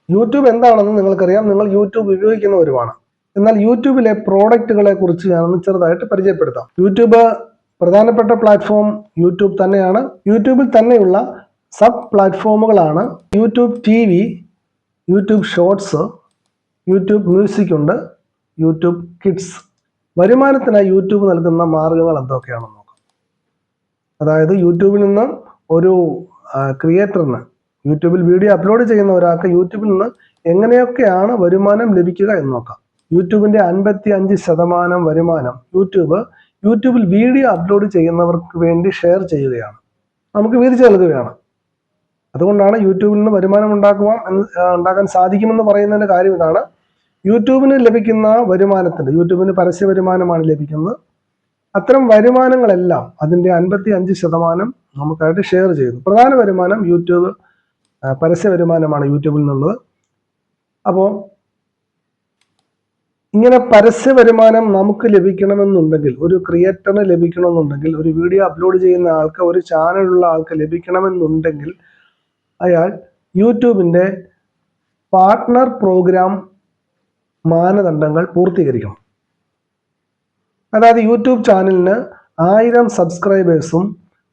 YouTube എന്താണെന്ന് നിങ്ങൾക്കറിയാം, നിങ്ങൾ യൂട്യൂബ് ഉപയോഗിക്കുന്നവരുമാണ്. എന്നാൽ യൂട്യൂബിലെ പ്രോഡക്റ്റുകളെ കുറിച്ച് ഞാനൊന്ന് ചെറുതായിട്ട് പരിചയപ്പെടുത്താം. യൂട്യൂബ് പ്രധാനപ്പെട്ട പ്ലാറ്റ്ഫോം യൂട്യൂബ് തന്നെയാണ്. യൂട്യൂബിൽ തന്നെയുള്ള സബ് പ്ലാറ്റ്ഫോമുകളാണ് YouTube TV, YouTube shorts, YouTube music ഉണ്ട്, യൂട്യൂബ് കിഡ്സ്. വരുമാനത്തിനായി യൂട്യൂബ് നൽകുന്ന മാർഗങ്ങൾ എന്തൊക്കെയാണെന്ന് നോക്കാം. അതായത് യൂട്യൂബിൽ നിന്ന് ഒരു ക്രിയേറ്ററിന്, യൂട്യൂബിൽ വീഡിയോ അപ്ലോഡ് ചെയ്യുന്ന ഒരാൾക്ക് യൂട്യൂബിൽ നിന്ന് എങ്ങനെയൊക്കെയാണ് വരുമാനം ലഭിക്കുക എന്ന് നോക്കാം. യൂട്യൂബിൻ്റെ 55% വരുമാനം യൂട്യൂബിൽ വീഡിയോ അപ്ലോഡ് ചെയ്യുന്നവർക്ക് വേണ്ടി ഷെയർ ചെയ്യുകയാണ്, നമുക്ക് വീതിച്ചു നൽകുകയാണ്. അതുകൊണ്ടാണ് യൂട്യൂബിൽ നിന്ന് വരുമാനം ഉണ്ടാക്കാൻ സാധിക്കുമെന്ന് പറയുന്നതിൻ്റെ കാര്യം ഇതാണ്. യൂട്യൂബിന് ലഭിക്കുന്ന വരുമാനത്തിൻ്റെ, യൂട്യൂബിന് പരസ്യ വരുമാനമാണ് ലഭിക്കുന്നത്. അത്തരം വരുമാനങ്ങളെല്ലാം അതിൻ്റെ 55% നമുക്കായിട്ട് ഷെയർ ചെയ്യുന്നു. പ്രധാന വരുമാനം പരസ്യ വരുമാനമാണ് യൂട്യൂബിൽ നിന്നുള്ളത്. അപ്പോൾ ഇങ്ങനെ പരസ്യ വരുമാനം നമുക്ക് ലഭിക്കണമെന്നുണ്ടെങ്കിൽ, ഒരു ക്രിയേറ്ററിന് ലഭിക്കണമെന്നുണ്ടെങ്കിൽ, ഒരു വീഡിയോ അപ്ലോഡ് ചെയ്യുന്ന ആൾക്ക്, ഒരു ചാനലുള്ള ആൾക്ക് ലഭിക്കണമെന്നുണ്ടെങ്കിൽ അയാൾ യൂട്യൂബിൻ്റെ പാർട്ട്ണർ പ്രോഗ്രാം മാനദണ്ഡങ്ങൾ പൂർത്തീകരിക്കണം. അതായത് യൂട്യൂബ് ചാനലിന് 1000 സബ്സ്ക്രൈബേഴ്സും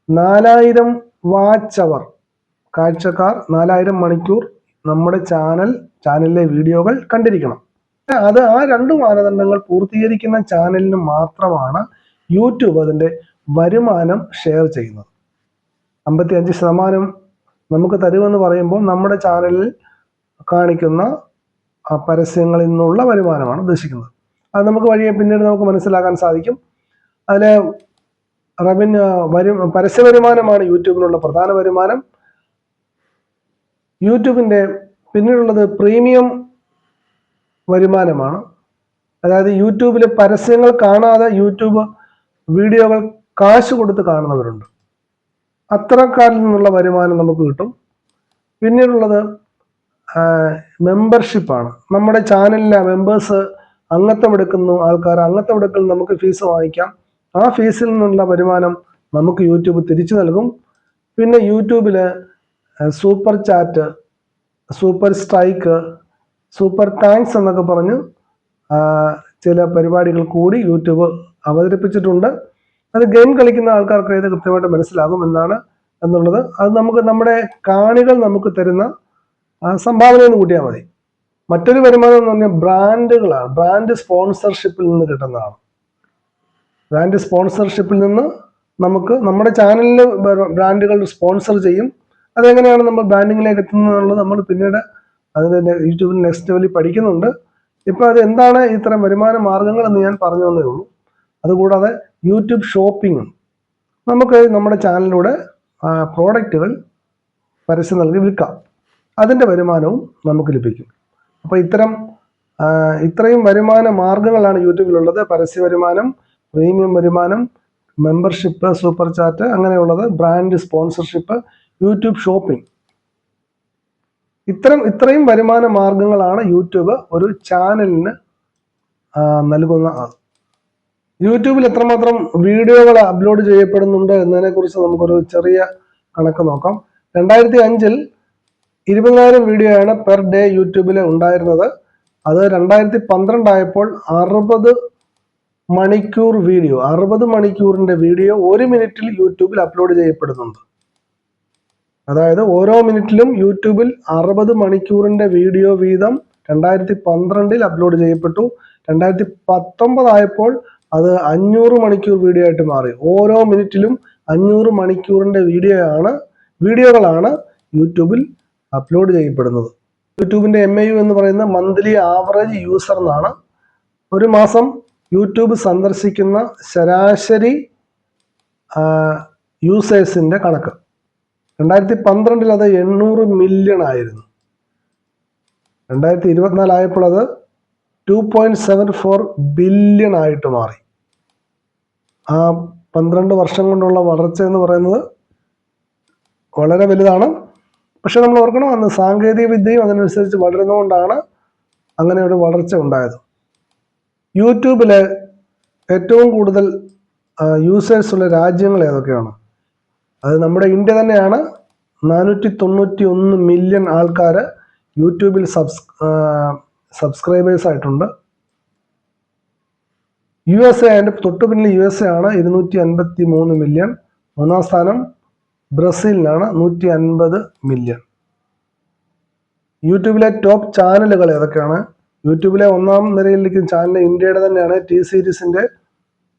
4000 വാച്ച് അവർ, കാഴ്ചക്കാർ 4000 മണിക്കൂർ നമ്മുടെ ചാനലിലെ വീഡിയോകൾ കണ്ടിരിക്കണം. ആ 2 മാനദണ്ഡങ്ങൾ പൂർത്തീകരിക്കുന്ന ചാനലിന് മാത്രമാണ് യൂട്യൂബ് അതിൻ്റെ വരുമാനം ഷെയർ ചെയ്യുന്നത്. 55% നമുക്ക് തരുമെന്ന് പറയുമ്പോൾ നമ്മുടെ ചാനലിൽ കാണിക്കുന്ന പരസ്യങ്ങളിൽ നിന്നുള്ള വരുമാനമാണ് ഉദ്ദേശിക്കുന്നത്. അത് നമുക്ക് പിന്നീട് നമുക്ക് മനസ്സിലാക്കാൻ സാധിക്കും. അതിൽ പരസ്യ വരുമാനമാണ് യൂട്യൂബിനുള്ള പ്രധാന വരുമാനം. യൂട്യൂബിൻ്റെ പിന്നീടുള്ളത് പ്രീമിയം വരുമാനമാണ്. അതായത് യൂട്യൂബിൽ പരസ്യങ്ങൾ കാണാതെ യൂട്യൂബ് വീഡിയോകൾ കാശ് കൊടുത്ത് കാണുന്നവരുണ്ട്. അത്തരക്കാരിൽ നിന്നുള്ള വരുമാനം നമുക്ക് കിട്ടും. പിന്നീടുള്ളത് മെമ്പർഷിപ്പാണ്. നമ്മുടെ ചാനലിലെ മെമ്പേഴ്സ് അംഗത്വം എടുക്കുന്നു ആൾക്കാർ, അംഗത്വം എടുക്കൽ നമുക്ക് ഫീസ് വാങ്ങിക്കാം. ആ ഫീസിൽ നിന്നുള്ള വരുമാനം നമുക്ക് യൂട്യൂബ് തിരിച്ചു നൽകും. പിന്നെ യൂട്യൂബിൽ super chat, super strike, super thanks എന്നൊക്കെ പറഞ്ഞ് ചില പരിപാടികൾ കൂടി യൂട്യൂബ് അവതരിപ്പിച്ചിട്ടുണ്ട്. അത് ഗെയിം കളിക്കുന്ന ആൾക്കാർക്ക് ഇത് കൃത്യമായിട്ട് മനസ്സിലാകും എന്നുള്ളത്. അത് നമ്മുടെ കാണികൾ നമുക്ക് തരുന്ന സംഭാവനയെന്ന് കൂട്ടിയാൽ മതി. മറ്റൊരു വരുമാനം എന്ന് പറഞ്ഞാൽ ബ്രാൻഡുകളാണ്. ബ്രാൻഡ് സ്പോൺസർഷിപ്പിൽ നിന്ന് കിട്ടുന്നതാണ്. ബ്രാൻഡ് സ്പോൺസർഷിപ്പിൽ നിന്ന് നമുക്ക് നമ്മുടെ ചാനലിൽ ബ്രാൻഡുകൾ സ്പോൺസർ ചെയ്യും. അതെങ്ങനെയാണ് നമ്മൾ ബ്രാൻഡിങ്ങിലേക്ക് എത്തുന്നത് എന്നുള്ളത് നമ്മൾ പിന്നീട് അതിൻ്റെ യൂട്യൂബിൽ നെക്സ്റ്റ് ലെവലിൽ പഠിക്കുന്നുണ്ട്. ഇപ്പോൾ അത് എന്താണ് ഇത്തരം വരുമാന മാർഗങ്ങൾ എന്ന് ഞാൻ പറഞ്ഞു തന്നേ ഉള്ളൂ. അതുകൂടാതെ യൂട്യൂബ് ഷോപ്പിംഗ്, നമുക്ക് നമ്മുടെ ചാനലിലൂടെ പ്രോഡക്റ്റുകൾ പരസ്യം നൽകി വിൽക്കാം. അതിൻ്റെ വരുമാനവും നമുക്ക് ലഭിക്കും. അപ്പോൾ ഇത്രയും വരുമാന മാർഗങ്ങളാണ് യൂട്യൂബിലുള്ളത്. പരസ്യ വരുമാനം, പ്രീമിയം വരുമാനം, മെമ്പർഷിപ്പ്, സൂപ്പർ ചാറ്റ്, അങ്ങനെയുള്ളത്, ബ്രാൻഡ് സ്പോൺസർഷിപ്പ്, യൂട്യൂബ് ഷോപ്പിംഗ്. ഇത്രയും വരുമാന മാർഗങ്ങളാണ് യൂട്യൂബ് ഒരു ചാനലിന് നൽകുന്ന. യൂട്യൂബിൽ എത്രമാത്രം വീഡിയോകൾ അപ്ലോഡ് ചെയ്യപ്പെടുന്നുണ്ട് എന്നതിനെക്കുറിച്ച് നമുക്കൊരു ചെറിയ കണക്ക് നോക്കാം. 2005 20,000 വീഡിയോയാണ് പെർ ഡേ യൂട്യൂബിൽ ഉണ്ടായിരുന്നത്. അത് 2012 ആയപ്പോൾ 60 മണിക്കൂർ വീഡിയോ, 60 മണിക്കൂറിൻ്റെ വീഡിയോ 1 മിനിറ്റിൽ യൂട്യൂബിൽ അപ്ലോഡ് ചെയ്യപ്പെടുന്നുണ്ട്. അതായത് ഓരോ മിനിറ്റിലും യൂട്യൂബിൽ 60 മണിക്കൂറിൻ്റെ വീഡിയോ വീതം 2012 അപ്ലോഡ് ചെയ്യപ്പെട്ടു. 2019 ആയപ്പോൾ അത് 500 മണിക്കൂർ വീഡിയോ ആയിട്ട് മാറി. ഓരോ മിനിറ്റിലും 500 മണിക്കൂറിൻ്റെ വീഡിയോകളാണ് യൂട്യൂബിൽ അപ്ലോഡ് ചെയ്യപ്പെടുന്നത്. യൂട്യൂബിൻ്റെ MAU എന്ന് പറയുന്ന മന്ത്ലി ആവറേജ് യൂസർ എന്നാണ്. ഒരു മാസം യൂട്യൂബ് സന്ദർശിക്കുന്ന ശരാശരി യൂസേഴ്സിൻ്റെ കണക്ക്. 2012 അത് 800 മില്യൺ ആയിരുന്നു. 2024 ആയപ്പോൾ അത് 2.74 ബില്യൺ ആയിട്ട് മാറി. ആ 12 വർഷം കൊണ്ടുള്ള വളർച്ച എന്ന് പറയുന്നത് വളരെ വലുതാണ്. പക്ഷെ നമ്മൾ ഓർക്കണം, അന്ന് സാങ്കേതിക വിദ്യയും അതിനനുസരിച്ച് വളരുന്നതുകൊണ്ടാണ് അങ്ങനെ ഒരു വളർച്ച ഉണ്ടായത്. യൂട്യൂബിൽ ഏറ്റവും കൂടുതൽ യൂസേഴ്സ് ഉള്ള രാജ്യങ്ങൾ ഏതൊക്കെയാണ്? അത് നമ്മുടെ ഇന്ത്യ തന്നെയാണ്. 491 മില്യൺ ആൾക്കാർ യൂട്യൂബിൽ സബ്സ്ക്രൈബേഴ്സ് ആയിട്ടുണ്ട്. USA അതിൻ്റെ തൊട്ടു പിന്നിൽ USA ആണ് 253 മില്യൺ. മൂന്നാം സ്ഥാനം ബ്രസീലിനാണ് 150 മില്യൺ. യൂട്യൂബിലെ ടോപ്പ് ചാനലുകൾ ഏതൊക്കെയാണ്? യൂട്യൂബിലെ ഒന്നാം നിരയിലിരിക്കുന്ന ചാനൽ ഇന്ത്യയുടെ തന്നെയാണ്. ടി സീരീസിൻ്റെ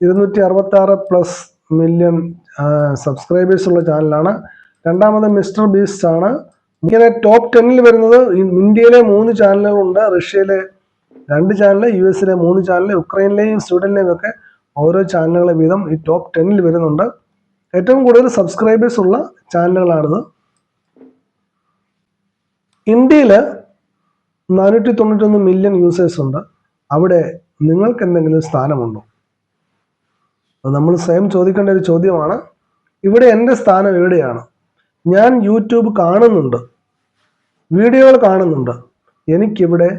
266+ മില്യൺ സബ്സ്ക്രൈബേഴ്സ് ഉള്ള ചാനലാണ്. രണ്ടാമത് മിസ്റ്റർ ബീസ്റ്റ് ആണ്. ഇങ്ങനെ ടോപ്പ് 10ൽ വരുന്നത് ഇന്ത്യയിലെ 3 ചാനലുകളുണ്ട്, റഷ്യയിലെ 2 ചാനൽ, US-ലെ 3 ചാനൽ, ഉക്രൈനിലെയും സ്വീഡനിലെയും ഒക്കെ ഓരോ ചാനലുകളെ വീതം ഈ ടോപ്പ് 10ൽ വരുന്നുണ്ട്. ഏറ്റവും കൂടുതൽ സബ്സ്ക്രൈബേഴ്സ് ഉള്ള ചാനലുകളാണിത്. ഇന്ത്യയിൽ 491 മില്യൺ യൂസേഴ്സ് ഉണ്ട്. അവിടെ നിങ്ങൾക്ക് എന്തെങ്കിലും സ്ഥാനമുണ്ടോ? അത് നമ്മൾ സ്വയം ചോദിക്കേണ്ട ഒരു ചോദ്യമാണ്. ഇവിടെ എൻ്റെ സ്ഥാനം എവിടെയാണ്? ഞാൻ യൂട്യൂബ് കാണുന്നുണ്ട്, വീഡിയോകൾ കാണുന്നുണ്ട്, എനിക്കിവിടെ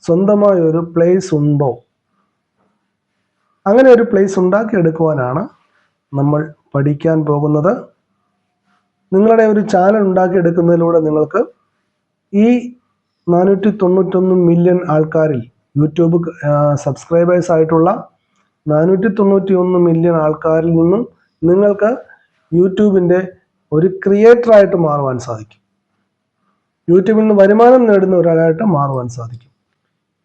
സ്വന്തമായ ഒരു പ്ലേസ് ഉണ്ടോ? അങ്ങനെ ഒരു പ്ലേസ് ഉണ്ടാക്കിയെടുക്കുവാനാണ് നമ്മൾ പഠിക്കാൻ പോകുന്നത്. നിങ്ങളുടെ ഒരു ചാനൽ ഉണ്ടാക്കിയെടുക്കുന്നതിലൂടെ നിങ്ങൾക്ക് ഈ 491 മില്യൺ ആൾക്കാരിൽ, യൂട്യൂബ് സബ്സ്ക്രൈബേഴ്സ് ആയിട്ടുള്ള 491 മില്യൺ ആൾക്കാരിൽ നിന്നും നിങ്ങൾക്ക് യൂട്യൂബിൻ്റെ ഒരു ക്രിയേറ്ററായിട്ട് മാറുവാൻ സാധിക്കും. യൂട്യൂബിൽ നിന്ന് വരുമാനം നേടുന്ന ഒരാളായിട്ട് മാറുവാൻ സാധിക്കും.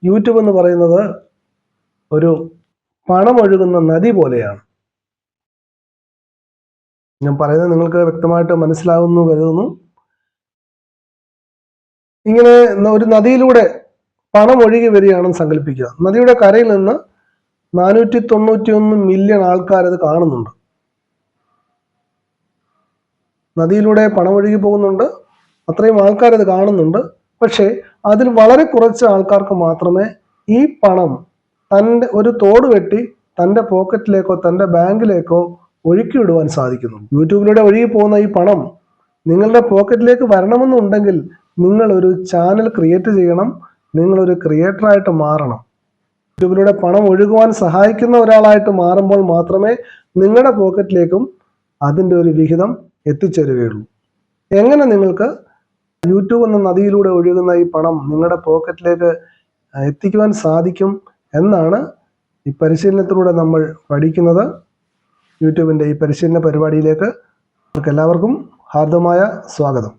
യൂട്യൂബ് എന്ന് പറയുന്നത് ഒരു പണമൊഴുകുന്ന നദി പോലെയാണ്. ഞാൻ പറയുന്നത് നിങ്ങൾക്ക് വ്യക്തമായിട്ട് മനസ്സിലാകുന്നു കരുതുന്നു. ഇങ്ങനെ ഒരു നദിയിലൂടെ പണം ഒഴുകി വരികയാണെന്ന് സങ്കല്പിക്കുക. നദിയുടെ കരയിൽ നിന്ന് 491 മില്യൺ ആൾക്കാരത് കാണുന്നുണ്ട്. നദിയിലൂടെ പണം ഒഴുകി പോകുന്നുണ്ട്, അത്രയും ആൾക്കാരത് കാണുന്നുണ്ട്. പക്ഷേ അതിൽ വളരെ കുറച്ച് ആൾക്കാർക്ക് മാത്രമേ ഈ പണം തൻ്റെ ഒരു തോട് വെട്ടി തൻ്റെ പോക്കറ്റിലേക്കോ തൻ്റെ ബാങ്കിലേക്കോ ഒഴുക്കിവിടുവാൻ സാധിക്കുന്നുള്ളൂ. യൂട്യൂബിലൂടെ ഒഴുകി പോകുന്ന ഈ പണം നിങ്ങളുടെ പോക്കറ്റിലേക്ക് വരണമെന്നുണ്ടെങ്കിൽ നിങ്ങളൊരു ചാനൽ ക്രിയേറ്റ് ചെയ്യണം, നിങ്ങളൊരു ക്രിയേറ്ററായിട്ട് മാറണം. യൂട്യൂബിലൂടെ പണം ഒഴുകുവാൻ സഹായിക്കുന്ന ഒരാളായിട്ട് മാറുമ്പോൾ മാത്രമേ നിങ്ങളുടെ പോക്കറ്റിലേക്കും അതിൻ്റെ ഒരു വിഹിതം എത്തിച്ചേരുകയുള്ളൂ. എങ്ങനെ നിങ്ങൾക്ക് യൂട്യൂബ് എന്ന നദിയിലൂടെ ഒഴുകുന്ന ഈ പണം നിങ്ങളുടെ പോക്കറ്റിലേക്ക് എത്തിക്കുവാൻ സാധിക്കും എന്നാണ് ഈ പരിശീലനത്തിലൂടെ നമ്മൾ പഠിക്കുന്നത്. യൂട്യൂബിൻ്റെ ഈ പരിശീലന പരിപാടിയിലേക്ക് എല്ലാവർക്കും ഹാർദമായ സ്വാഗതം.